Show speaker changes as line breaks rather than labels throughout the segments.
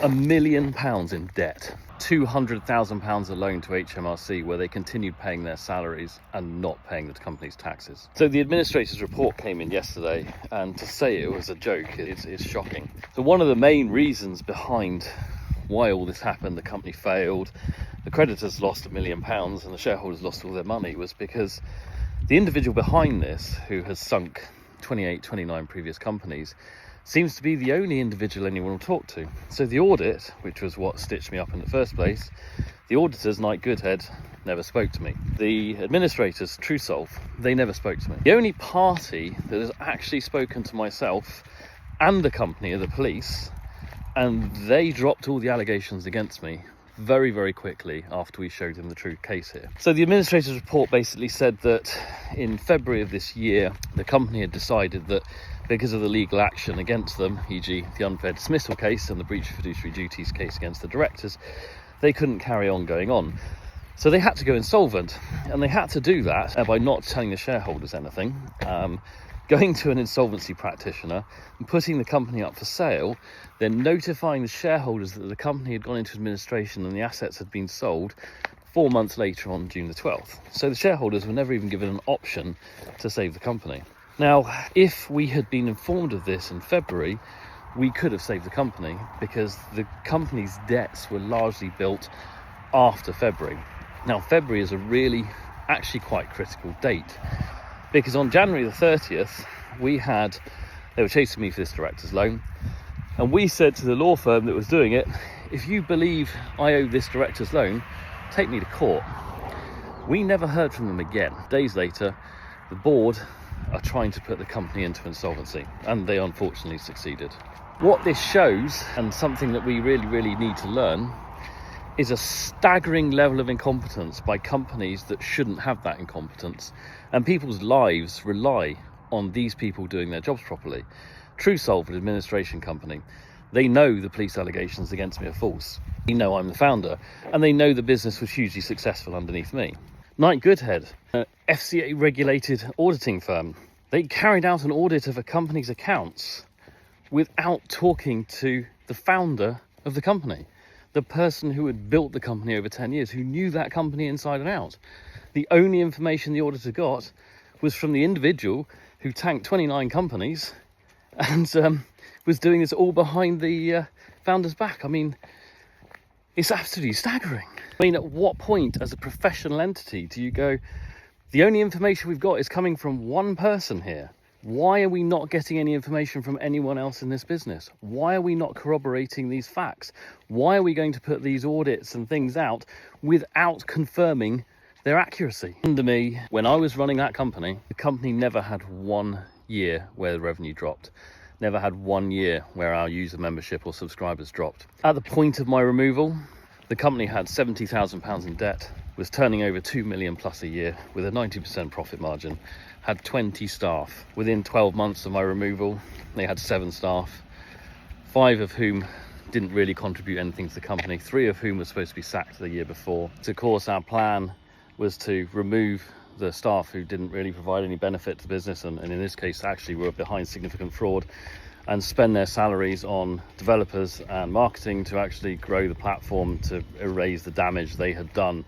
£1 million in debt. £200,000 a loan to HMRC where they continued paying their salaries and not paying the company's taxes. So the administrator's report came in yesterday, and to say it was a joke is shocking. So one of the main reasons behind why all this happened, the company failed, the creditors lost £1 million and the shareholders lost all their money, was because the individual behind this, who has sunk 29 previous companies, seems to be the only individual anyone will talk to. So the audit, which was what stitched me up in the first place, the auditors, Knight Goodhead, never spoke to me. The administrators, TrueSolve, they never spoke to me. The only party that has actually spoken to myself and the company are the police, and they dropped all the allegations against me very, very quickly after we showed him the true case here. So the administrator's report basically said that in February of this year, the company had decided that because of the legal action against them, e.g. the unfair dismissal case and the breach of fiduciary duties case against the directors, they couldn't carry on going on. So they had to go insolvent, and they had to do that by not telling the shareholders anything, going to an insolvency practitioner and putting the company up for sale, then notifying the shareholders that the company had gone into administration and the assets had been sold 4 months later on June the 12th. So the shareholders were never even given an option to save the company. Now, if we had been informed of this in February, we could have saved the company because the company's debts were largely built after February. Now, February is a really, actually quite critical date, because on January the 30th, they were chasing me for this director's loan, and we said to the law firm that was doing it, if you believe I owe this director's loan, take me to court. We never heard from them again. Days later, the board are trying to put the company into insolvency, and they unfortunately succeeded. What this shows, and something that we really, really need to learn, is a staggering level of incompetence by companies that shouldn't have that incompetence, and people's lives rely on these people doing their jobs properly. TrueSolve, an administration company, they know the police allegations against me are false. They know I'm the founder, and they know the business was hugely successful underneath me. Knight Goodhead, an FCA regulated auditing firm, they carried out an audit of a company's accounts without talking to the founder of the company, the person who had built the company over 10 years, who knew that company inside and out. The only information the auditor got was from the individual who tanked 29 companies and was doing this all behind the founder's back. I mean, it's absolutely staggering. I mean, at what point as a professional entity do you go, the only information we've got is coming from one person here? Why are we not getting any information from anyone else in this business? Why are we not corroborating these facts? Why are we going to put these audits and things out without confirming their accuracy? Under me, when I was running that company, the company never had 1 year where the revenue dropped. Never had 1 year where our user membership or subscribers dropped. At the point of my removal, the company had £70,000 in debt, was turning over 2 million plus a year with a 90% profit margin, had 20 staff. Within 12 months of my removal, they had 7 staff, 5 of whom didn't really contribute anything to the company, 3 of whom were supposed to be sacked the year before. So, of course, our plan was to remove the staff who didn't really provide any benefit to the business, and in this case actually were behind significant fraud, and spend their salaries on developers and marketing to actually grow the platform to erase the damage they had done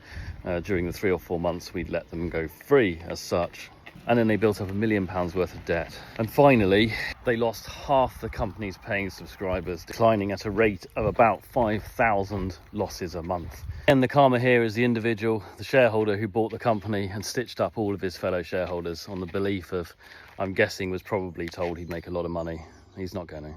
during the 3 or 4 months we'd let them go free as such. And then they built up £1 million worth of debt. And finally, they lost half the company's paying subscribers, declining at a rate of about 5,000 losses a month. And the karma here is the individual, the shareholder who bought the company and stitched up all of his fellow shareholders on the belief of, I'm guessing, was probably told he'd make a lot of money. He's not going to.